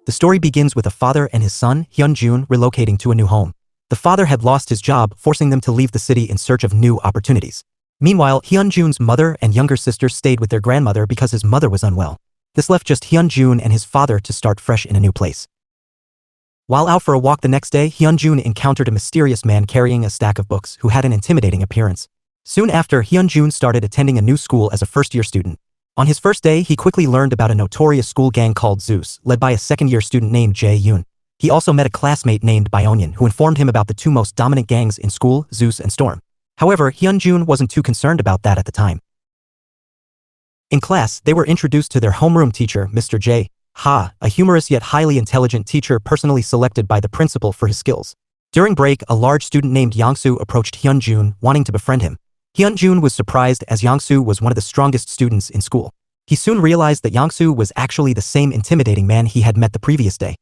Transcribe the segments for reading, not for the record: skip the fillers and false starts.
The story begins with a father and his son, Hyun-jun, relocating to a new home. The father had lost his job, forcing them to leave the city in search of new opportunities. Meanwhile, Hyun-jun's mother and younger sister stayed with their grandmother because his mother was unwell. This left just Hyun-jun and his father to start fresh in a new place. While out for a walk the next day, Hyun-jun encountered a mysterious man carrying a stack of books who had an intimidating appearance. Soon after, Hyun-jun started attending a new school as a first-year student. On his first day, he quickly learned about a notorious school gang called Zeus, led by a second-year student named Jae-yoon. He also met a classmate named Byonion who informed him about the two most dominant gangs in school, Zeus and Storm. However, Hyun-jun wasn't too concerned about that at the time. In class, they were introduced to their homeroom teacher, Mr. J. Ha, a humorous yet highly intelligent teacher personally selected by the principal for his skills. During break, a large student named Yangsu approached Hyun-jun, wanting to befriend him. Hyun-jun was surprised as Yangsu was one of the strongest students in school. He soon realized that Yangsu was actually the same intimidating man he had met the previous day.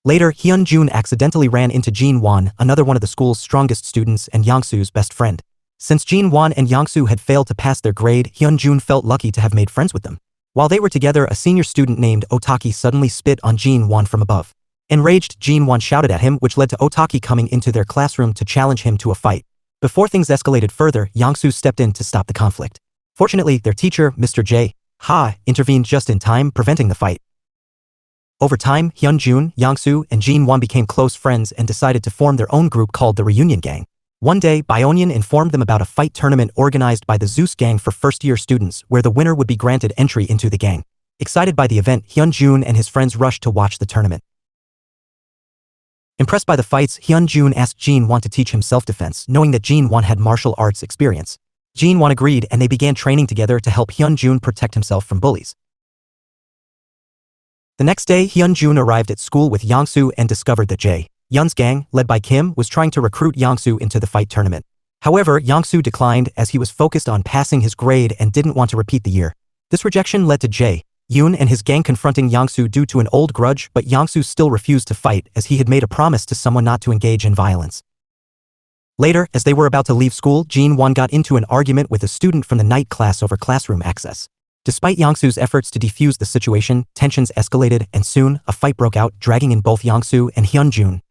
Later, Hyun-jun accidentally ran into Jin-won, another one of the school's strongest students and Yangsu's best friend. Since Jin-won and Yangsu had failed to pass their grade, Hyun-jun felt lucky to have made friends with them. While they were together, a senior student named Otaki suddenly spit on Jin-won from above. Enraged, Jin-won shouted at him, which led to Otaki coming into their classroom to challenge him to a fight. Before things escalated further, Yangsu stepped in to stop the conflict. Fortunately, their teacher, Mr. J. Ha, intervened just in time, preventing the fight. Over time, Hyun-jun, Yangsu, and Jin-won became close friends and decided to form their own group called the Reunion Gang. One day, Byonion informed them about a fight tournament organized by the Zeus gang for first-year students, where the winner would be granted entry into the gang. Excited by the event, Hyun-jun and his friends rushed to watch the tournament. Impressed by the fights, Hyun-jun asked Jin-won to teach him self-defense, knowing that Jin-won had martial arts experience. Jin-won agreed and they began training together to help Hyun-jun protect himself from bullies. The next day, Hyun-jun arrived at school with Yangsu and discovered that Jae-yoon's gang, led by Kim, was trying to recruit Yangsu into the fight tournament. However, Yangsu declined as he was focused on passing his grade and didn't want to repeat the year. This rejection led to Jae-yoon and his gang confronting Yangsu due to an old grudge, but Yangsu still refused to fight as he had made a promise to someone not to engage in violence. Later, as they were about to leave school, Jin-won got into an argument with a student from the night class over classroom access. Despite Yangsu's efforts to defuse the situation, tensions escalated and soon, a fight broke out, dragging in both Yangsu and Hyun-jun.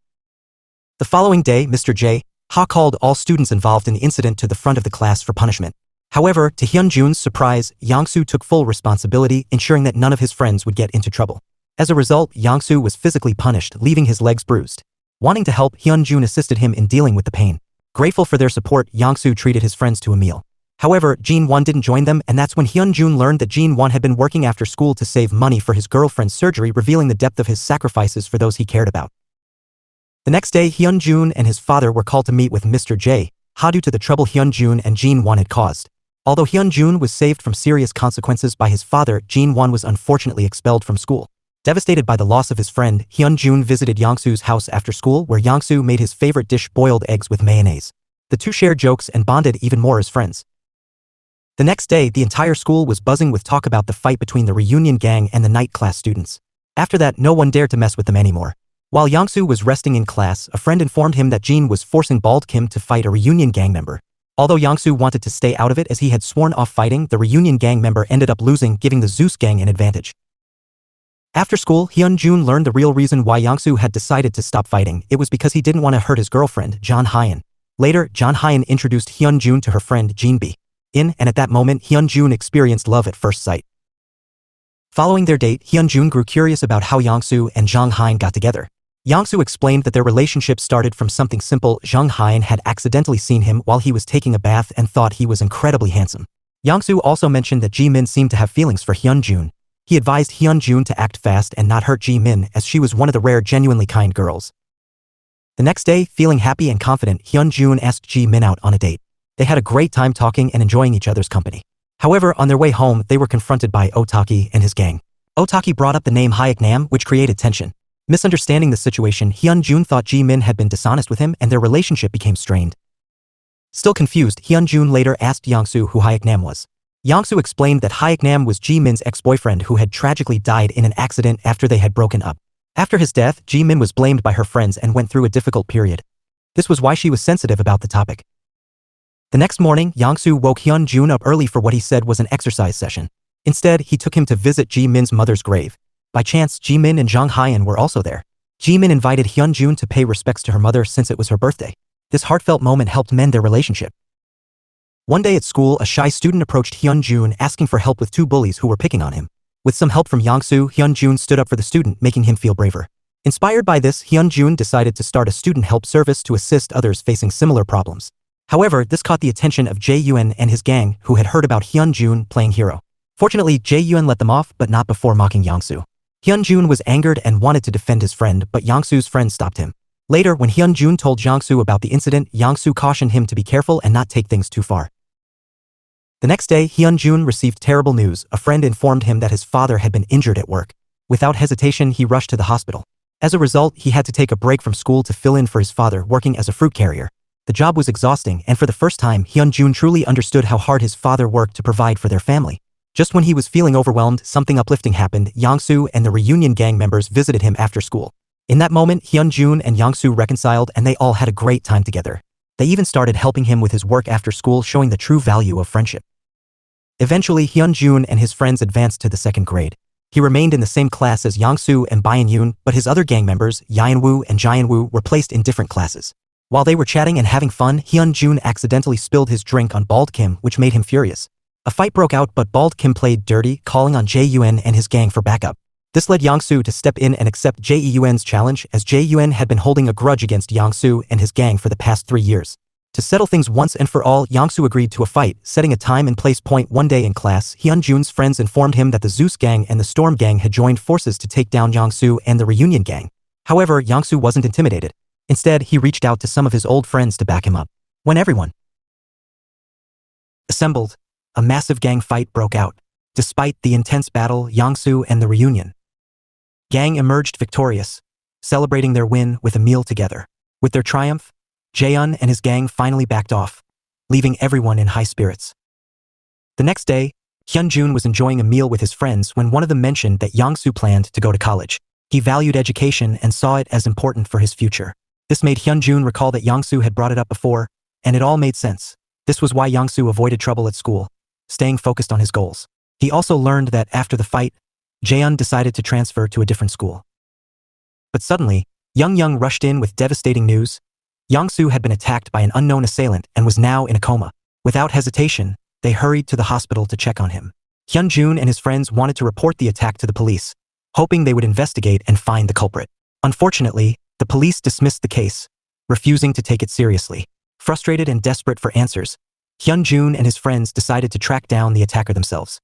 The following day, Mr. J. Ha called all students involved in the incident to the front of the class for punishment. However, to Hyun-jun's surprise, Yangsu took full responsibility, ensuring that none of his friends would get into trouble. As a result, Yangsu was physically punished, leaving his legs bruised. Wanting to help, Hyun-jun assisted him in dealing with the pain. Grateful for their support, Yangsu treated his friends to a meal. However, Jin-won didn't join them, and that's when Hyun-jun learned that Jin-won had been working after school to save money for his girlfriend's surgery, revealing the depth of his sacrifices for those he cared about. The next day, Hyun-jun and his father were called to meet with Mr. J. Ha due to the trouble Hyun-jun and Jin-won had caused. Although Hyun-jun was saved from serious consequences by his father, Jin-won was unfortunately expelled from school. Devastated by the loss of his friend, Hyun-jun visited Yangsu's house after school, where Yangsu made his favorite dish, boiled eggs with mayonnaise. The two shared jokes and bonded even more as friends. The next day, the entire school was buzzing with talk about the fight between the Reunion Gang and the night class students. After that, no one dared to mess with them anymore. While Yangsu was resting in class, a friend informed him that Jin was forcing Bald Kim to fight a Reunion Gang member. Although Yangsu wanted to stay out of it as he had sworn off fighting, the Reunion Gang member ended up losing, giving the Zeus Gang an advantage. After school, Hyun-jun learned the real reason why Yangsu had decided to stop fighting. It was because he didn't want to hurt his girlfriend, John Hyun. Later, John Hyun introduced Hyun-jun to her friend Jinbi. And at that moment, Hyun-jun experienced love at first sight. Following their date, Hyun-jun grew curious about how Yangsu and Jang Hyun got together. Yangsu explained that their relationship started from something simple. Jang Hyun had accidentally seen him while he was taking a bath and thought he was incredibly handsome. Yangsu also mentioned that Ji-min seemed to have feelings for Hyun-jun. He advised Hyun-jun to act fast and not hurt Ji-min, as she was one of the rare genuinely kind girls. The next day, feeling happy and confident, Hyun-jun asked Ji-min out on a date. They had a great time talking and enjoying each other's company. However, on their way home, they were confronted by Otaki and his gang. Otaki brought up the name Hyaknam, which created tension. Misunderstanding the situation, Hyun-jun thought Ji-min had been dishonest with him and their relationship became strained. Still confused, Hyun-jun later asked Yangsu who Hyaknam was. Yangsu explained that Hyaknam was Ji-min's ex-boyfriend who had tragically died in an accident after they had broken up. After his death, Ji-min was blamed by her friends and went through a difficult period. This was why she was sensitive about the topic. The next morning, Yangsu woke Hyun-jun up early for what he said was an exercise session. Instead, he took him to visit Ji-min's mother's grave. By chance, Jimin and Jung Hyeon were also there. Jimin invited Hyunjun to pay respects to her mother since it was her birthday. This heartfelt moment helped mend their relationship. One day at school, a shy student approached Hyunjun asking for help with two bullies who were picking on him. With some help from Yongsoo, Hyunjun stood up for the student, making him feel braver. Inspired by this, Hyunjun decided to start a student help service to assist others facing similar problems. However, this caught the attention of Jae-yun and his gang, who had heard about Hyunjun playing hero. Fortunately, Jae-yun let them off, but not before mocking Yongsoo. Hyunjun was angered and wanted to defend his friend, but Yongsoo's friend stopped him. Later, when Hyunjun told Yongsoo about the incident, Yongsoo cautioned him to be careful and not take things too far. The next day, Hyunjun received terrible news. A friend informed him that his father had been injured at work. Without hesitation, he rushed to the hospital. As a result, he had to take a break from school to fill in for his father working as a fruit carrier. The job was exhausting, and for the first time, Hyunjun truly understood how hard his father worked to provide for their family. Just when he was feeling overwhelmed, something uplifting happened. Yongsoo and the reunion gang members visited him after school. In that moment, Hyunjun and Yongsoo reconciled and they all had a great time together. They even started helping him with his work after school, showing the true value of friendship. Eventually, Hyunjun and his friends advanced to the second grade. He remained in the same class as Yongsoo and Byun-yoon, but his other gang members, Yeon-woo and Jae-woo, were placed in different classes. While they were chatting and having fun, Hyunjun accidentally spilled his drink on Bald Kim, which made him furious. A fight broke out, but Bald Kim played dirty, calling on Jae-yun and his gang for backup. This led Yongsoo to step in and accept Jae-yun's challenge, as Jae-yun had been holding a grudge against Yongsoo and his gang for the past 3 years. To settle things once and for all, Yongsoo agreed to a fight, setting a time and place point. One day in class, Hyunjun's friends informed him that the Zeus gang and the Storm gang had joined forces to take down Yongsoo and the reunion gang. However, Yongsoo wasn't intimidated. Instead, he reached out to some of his old friends to back him up. When everyone assembled, a massive gang fight broke out. Despite the intense battle, Yongsoo and the reunion gang emerged victorious, celebrating their win with a meal together. With their triumph, Jae-yun and his gang finally backed off, leaving everyone in high spirits. The next day, Hyunjun was enjoying a meal with his friends when one of them mentioned that Yongsoo planned to go to college. He valued education and saw it as important for his future. This made Hyunjun recall that Yongsoo had brought it up before, and it all made sense. This was why Yongsoo avoided trouble at school, staying focused on his goals. He also learned that after the fight, Jae-yun decided to transfer to a different school. But suddenly, Young rushed in with devastating news. Yongsoo had been attacked by an unknown assailant and was now in a coma. Without hesitation, they hurried to the hospital to check on him. Hyunjun and his friends wanted to report the attack to the police, hoping they would investigate and find the culprit. Unfortunately, the police dismissed the case, refusing to take it seriously. Frustrated and desperate for answers, Hyunjun and his friends decided to track down the attacker themselves.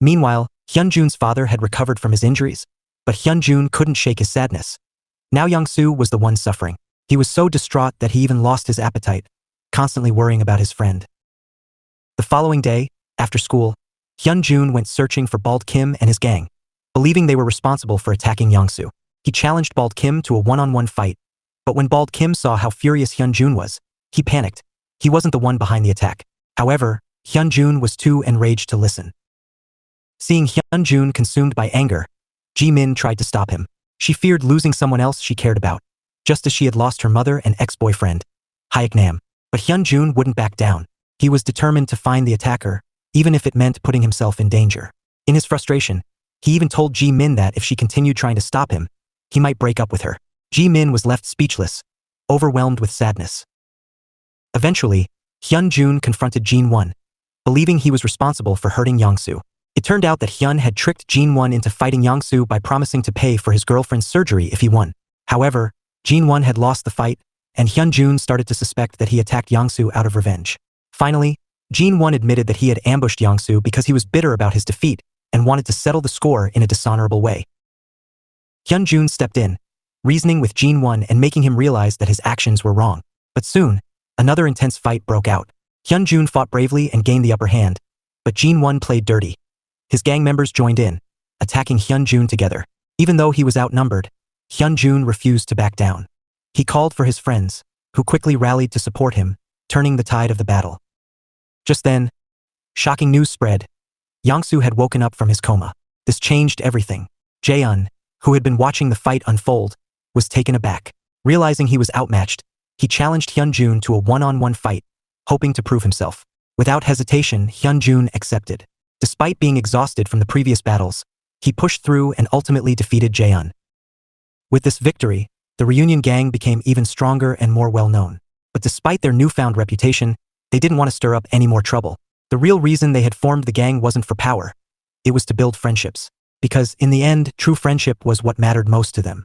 Meanwhile, Hyunjun's father had recovered from his injuries, but Hyunjun couldn't shake his sadness. Now Yongsoo was the one suffering. He was so distraught that he even lost his appetite, constantly worrying about his friend. The following day, after school, Hyunjun went searching for Bald Kim and his gang, believing they were responsible for attacking Yongsoo. He challenged Bald Kim to a one-on-one fight, but when Bald Kim saw how furious Hyunjun was, he panicked. He wasn't the one behind the attack. However, Hyunjun was too enraged to listen. Seeing Hyunjun consumed by anger, Jimin tried to stop him. She feared losing someone else she cared about, just as she had lost her mother and ex-boyfriend, Hyeknam. But Hyunjun wouldn't back down. He was determined to find the attacker, even if it meant putting himself in danger. In his frustration, he even told Jimin that if she continued trying to stop him, he might break up with her. Jimin was left speechless, overwhelmed with sadness. Eventually, Hyunjun confronted Jin-won, believing he was responsible for hurting Yongsoo. It turned out that Hyun had tricked Jin-won into fighting Yongsoo by promising to pay for his girlfriend's surgery if he won. However, Jin-won had lost the fight, and Hyunjun started to suspect that he attacked Yongsoo out of revenge. Finally, Jin-won admitted that he had ambushed Yongsoo because he was bitter about his defeat and wanted to settle the score in a dishonorable way. Hyunjun stepped in, reasoning with Jin-won and making him realize that his actions were wrong. But soon, another intense fight broke out. Hyunjun fought bravely and gained the upper hand, but Jin-won played dirty. His gang members joined in, attacking Hyunjun together. Even though he was outnumbered, Hyunjun refused to back down. He called for his friends, who quickly rallied to support him, turning the tide of the battle. Just then, shocking news spread. Yongsoo had woken up from his coma. This changed everything. Jae-yun, who had been watching the fight unfold, was taken aback. Realizing he was outmatched, he challenged Hyunjun to a one-on-one fight, hoping to prove himself. Without hesitation, Hyunjun accepted. Despite being exhausted from the previous battles, He pushed through and ultimately defeated Jaehyun. With this victory, the reunion gang became even stronger and more well-known. But despite their newfound reputation, they didn't want to stir up any more trouble. The real reason they had formed the gang wasn't for power. It was to build friendships. Because, in the end, true friendship was what mattered most to them.